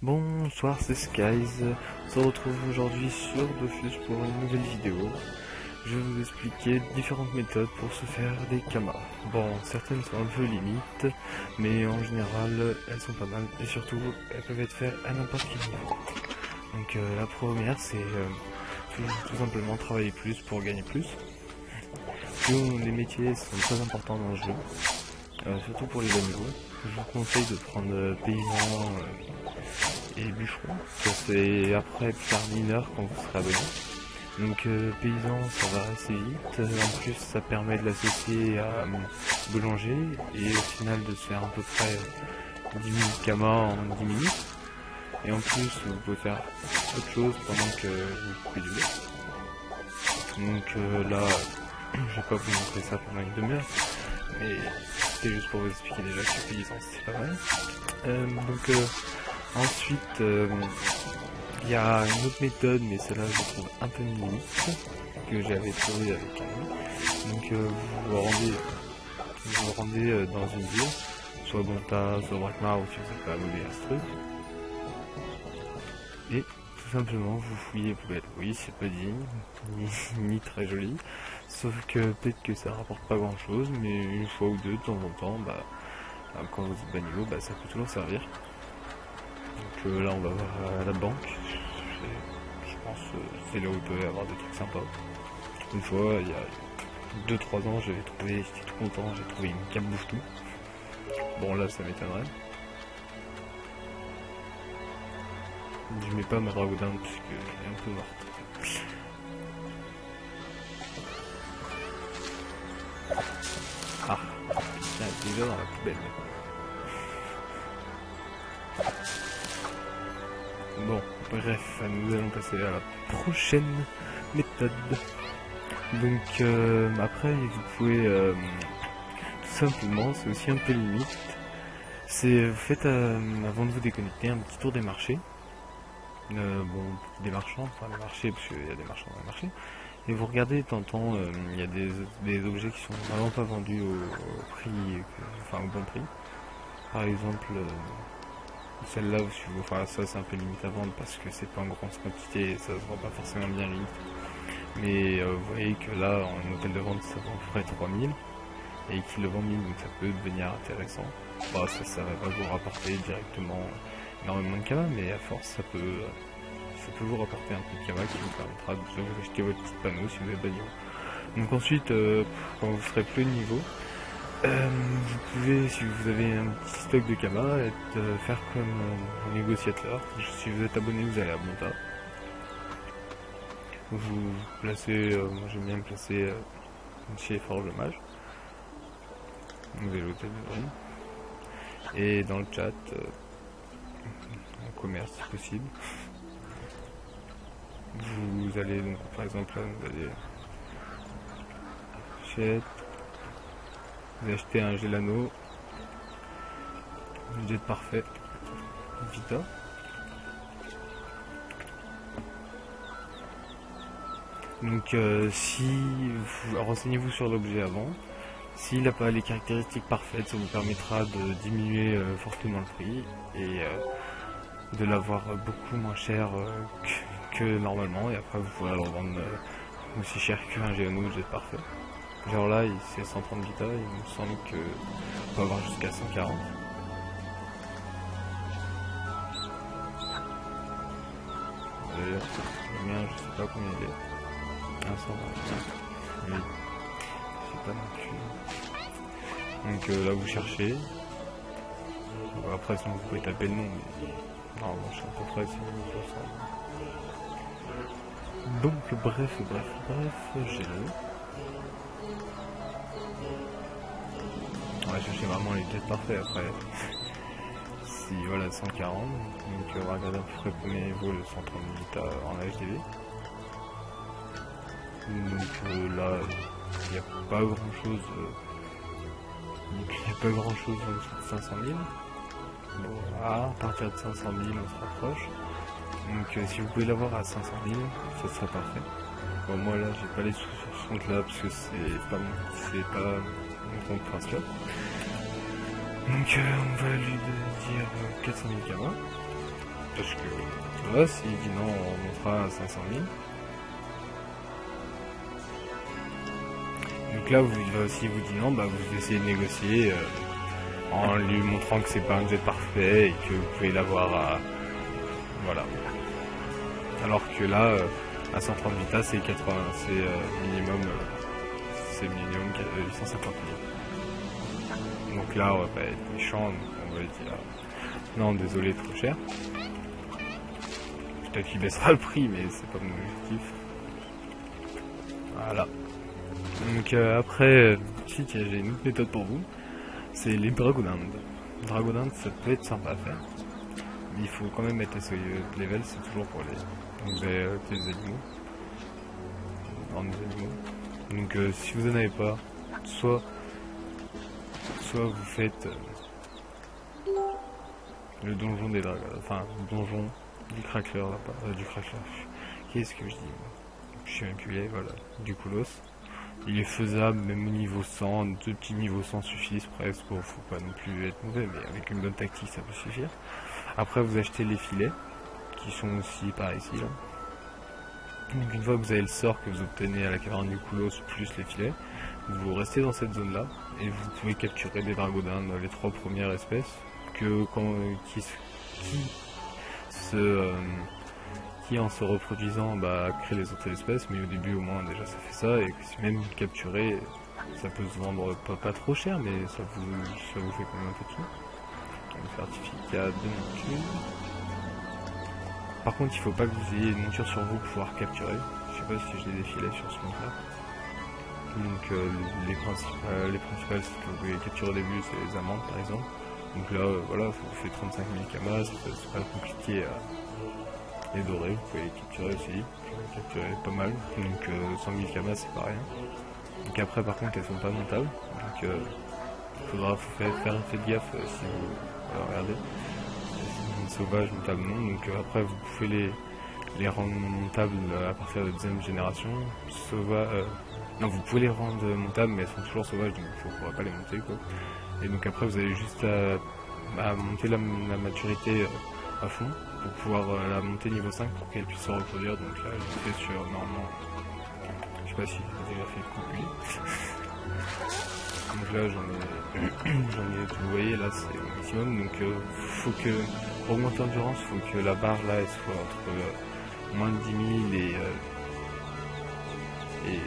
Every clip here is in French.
Bonsoir, c'est Skies. On se retrouve aujourd'hui sur Dofus pour une nouvelle vidéo. Je vais vous expliquer différentes méthodes pour se faire des kamas. Bon, certaines sont un peu limites, mais en général, elles sont pas mal. Et surtout, elles peuvent être faites à n'importe quel niveau. Donc la première, c'est tout simplement travailler plus pour gagner plus. Les métiers sont très importants dans le jeu, surtout pour les bas niveaux. Je vous conseille de prendre paysan et bûcheron, ça c'est après faire mineur quand vous serez abonné. Donc paysan ça va assez vite, en plus ça permet de l'associer à boulanger et au final de se faire à peu près 10 000 kamas en 10 minutes. Et en plus vous pouvez faire autre chose pendant que vous coupez du lait. Donc là je vais pas vous montrer ça pendant une demi-heure, mais c'était juste pour vous expliquer déjà que paysan c'est pas mal. Ensuite, il y a une autre méthode, mais celle-là je trouve un peu limite, que j'avais trouvé avec un ami. Donc vous vous rendez dans une ville, soit Bonta, soit Brakmar, ou si vous n'êtes pas abonné à ce truc. Et tout simplement vous fouillez les poubelles. Oui, c'est pas digne, ni très joli, sauf que peut-être que ça rapporte pas grand-chose, mais une fois ou deux, de temps en temps, quand vous êtes bas niveau, ça peut toujours servir. Donc là on va voir la banque, je pense que c'est là où il peut y avoir des trucs sympas. Une fois, il y a 2-3 ans, j'étais tout content, j'ai trouvé une cape bouche tout. Bon là ça m'étonnerait. Je mets pas ma dragodin puisqu'elle est un peu morte. Ah, elle est déjà dans la poubelle. Bon, bref, nous allons passer à la prochaine méthode. Donc après, vous pouvez tout simplement, c'est aussi un peu limite, c'est vous faites avant de vous déconnecter un petit tour des marchés. Des marchands, enfin des marchés, parce qu'il y a des marchands dans les marchés. Et vous regardez, tantôt, il y a des objets qui sont vraiment pas vendus au prix, au bon prix. Par exemple, celle-là, enfin ça c'est un peu limite à vendre parce que c'est pas en grande quantité et ça se vend pas forcément bien limite. Mais vous voyez que là, en hôtel de vente, ça vend à peu près 3000 et qu'il le vend 1000, donc ça peut devenir intéressant. Ça va pas vous rapporter directement énormément de kamas, mais à force, ça peut vous rapporter un peu de kamas qui vous permettra de vous acheter votre petit panneau si vous êtes bas niveau. Donc ensuite, quand vous serez plus de niveau, vous pouvez, si vous avez un petit stock de kamas, faire comme un négociateur. Si vous êtes abonné, vous allez à Bonta. Vous placez, moi j'aime bien me placer chez Forge Mage. Vous avez l'hôtel de zone. Et dans le chat, en commerce si possible. Vous allez donc par exemple là, vous allez vous achetez un Gelano, un jet parfait, Vita. Donc si vous renseignez-vous sur l'objet avant, s'il n'a pas les caractéristiques parfaites, ça vous permettra de diminuer fortement le prix et de l'avoir beaucoup moins cher que normalement, et après vous pourrez le revendre aussi cher qu'un Géano jet parfait. Genre là c'est 130 Vita, il me semble que on peut avoir jusqu'à 140. D'ailleurs le mien je sais pas combien il est. 125. Oui. Je sais pas non plus. Donc là vous cherchez. Après sinon vous pouvez taper le nom, mais normalement je sais à peu près si vous Donc bref, j'ai le. On va chercher vraiment les jets parfaits après. Si voilà 140, donc on va regarder à peu près combien il vaut le 130 Vita en HDV. Donc là il n'y a pas grand chose. En dessous de 500 000. Bon, à partir de 500 000 on se rapproche. Donc si vous pouvez l'avoir à 500 000, ça serait parfait. Bon, moi là j'ai pas les sous sur ce compte là parce que c'est pas mon compte principal. Donc on va lui dire 400 000 kamas. Parce que voilà, s'il dit non, on montera à 500 000. Donc là, s'il vous dit non, bah, vous essayez de négocier en lui montrant que c'est pas un jet parfait et que vous pouvez l'avoir à... Voilà. Alors que là, à 130 Vita, c'est 80, c'est minimum 850 000. Donc là, on va pas être méchant, donc on va dire non, désolé, trop cher. Peut-être qu'il baissera le prix, mais c'est pas mon objectif. Voilà. Donc après, ensuite j'ai une autre méthode pour vous, c'est les Dragonhounds. Dragonhounds, ça peut être sympa à faire, mais il faut quand même être assez level, c'est toujours pour les animaux, les animaux. Donc si vous en avez pas, soit vous faites le donjon des dragons, enfin le donjon du crackler là-bas, du crackler. Qu'est-ce que je dis? Je suis incculé, voilà, du colosse. Il est faisable, même au niveau 100, deux petits niveaux 100 suffisent presque, bon, faut pas non plus être mauvais, mais avec une bonne tactique ça peut suffire. Après vous achetez les filets, qui sont aussi par ici là. Donc une fois que vous avez le sort que vous obtenez à la caverne du Koulos plus les filets, vous restez dans cette zone là, et vous pouvez capturer des Dragonhounds, les 3 premières espèces, qui en se reproduisant crée les autres espèces, mais au début au moins déjà ça fait ça, et que si même capturé, ça peut se vendre pas trop cher, mais ça vous fait quand même un peu de sous. Un certificat de monture. Par contre il faut pas que vous ayez une monture sur vous pour pouvoir capturer. Je sais pas si j'ai des filets sur ce compte là. Donc les principales que vous pouvez capturer au début, c'est les amandes par exemple. Donc là voilà, ça vous fait 35 000 kamas, c'est pas compliqué à... Les dorés, vous pouvez les capturer aussi, vous pouvez les capturer pas mal, donc 100 000 kamas c'est pas rien. Donc après par contre elles sont pas montables, donc faites gaffe si vous regardez. Sauvages, montables non, donc après vous pouvez les rendre montables à partir de la deuxième génération. Non, vous pouvez les rendre montables mais elles sont toujours sauvages, donc vous ne pourrez pas les monter quoi. Et donc après vous avez juste à monter la maturité à fond pour pouvoir la monter niveau 5 pour qu'elle puisse se reproduire. Donc là je fais sur normalement, je sais pas si j'ai déjà fait le donc là j'en ai tout, vous voyez là c'est au maximum, donc faut que pour augmenter l'endurance, faut que la barre là elle soit entre moins de 10 000 et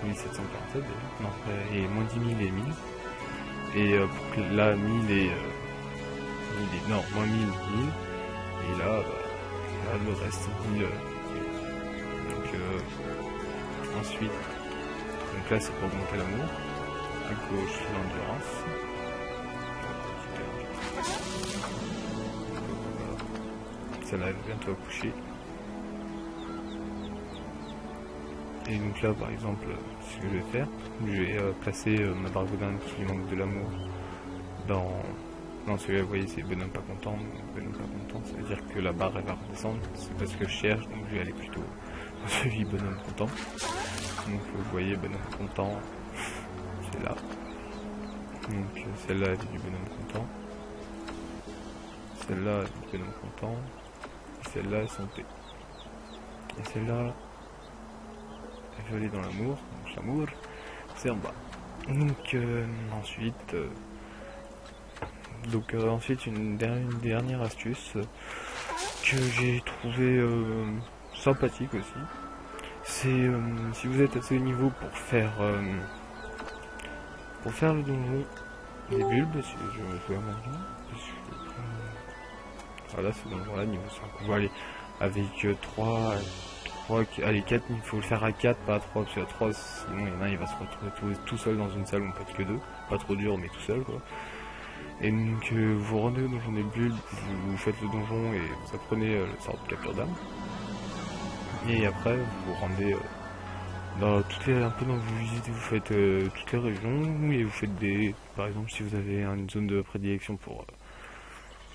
1747 déjà, non, et moins de 10 000 et 1000, et pour que là 1000 et non, moins 1000, et là, là le reste 1000. Donc ensuite, donc là c'est pour augmenter l'amour, à gauche l'endurance. Celle-là elle va bientôt accoucher. Et donc là par exemple, ce que je vais faire, je vais placer ma Dragonhound qui manque de l'amour dans... Non, celui-là, vous voyez, c'est bonhomme pas content. Bonhomme pas content, ça veut dire que la barre elle va redescendre. C'est parce que je cherche, donc je vais aller plutôt dans celui bonhomme content. Donc vous voyez, bonhomme content, c'est là. Donc celle-là elle est du bonhomme content. Celle-là elle est du bonhomme content. Et celle-là elles sont P. Et celle-là elle veut aller dans l'amour. Donc l'amour, c'est en bas. Donc ensuite... Donc ensuite une dernière astuce que j'ai trouvé sympathique aussi, c'est si vous êtes assez haut niveau pour faire le donjon des bulbes, si je me souviens maintenant, voilà ce donjon là niveau 5, on va aller avec 3, allez 4, il faut le faire à 4, pas à 3, parce qu'à 3 sinon il y en a un il va se retrouver tout seul dans une salle où on peut être que 2, pas trop dur mais tout seul quoi. Et donc vous rendez au donjon des bulbes, vous faites le donjon et vous apprenez le sort de capture d'âme. Et après vous rendez dans un peu dans vos visites, vous faites toutes les régions et vous faites par exemple si vous avez une zone de prédilection pour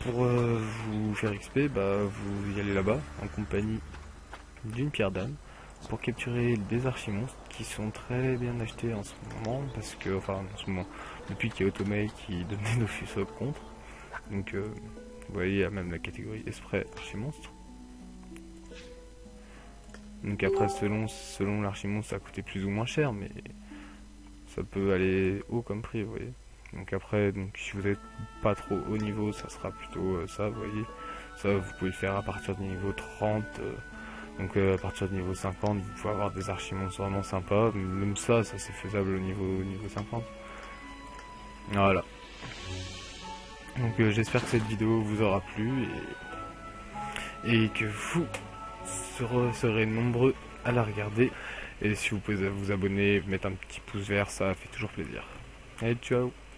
vous faire XP, vous y allez là-bas en compagnie d'une pierre d'âme pour capturer des archimonstres qui sont très bien achetés en ce moment, parce que, enfin en ce moment, depuis qu'il y a Automate qui donne des Nofus contre, donc Vous voyez, il y a même la catégorie Esprit Archimonstre. Donc après, selon l'Archimonstre, ça coûtait plus ou moins cher, mais ça peut aller haut comme prix, vous voyez. Donc après, si vous n'êtes pas trop haut niveau, ça sera plutôt ça, vous voyez. Ça, vous pouvez le faire à partir du niveau 30. Donc à partir du niveau 50, vous pouvez avoir des archimonstres vraiment sympas. Même ça c'est faisable au niveau 50. Voilà. Donc j'espère que cette vidéo vous aura plu et que vous serez nombreux à la regarder. Et si vous pouvez vous abonner, mettre un petit pouce vert, ça fait toujours plaisir. Allez, ciao!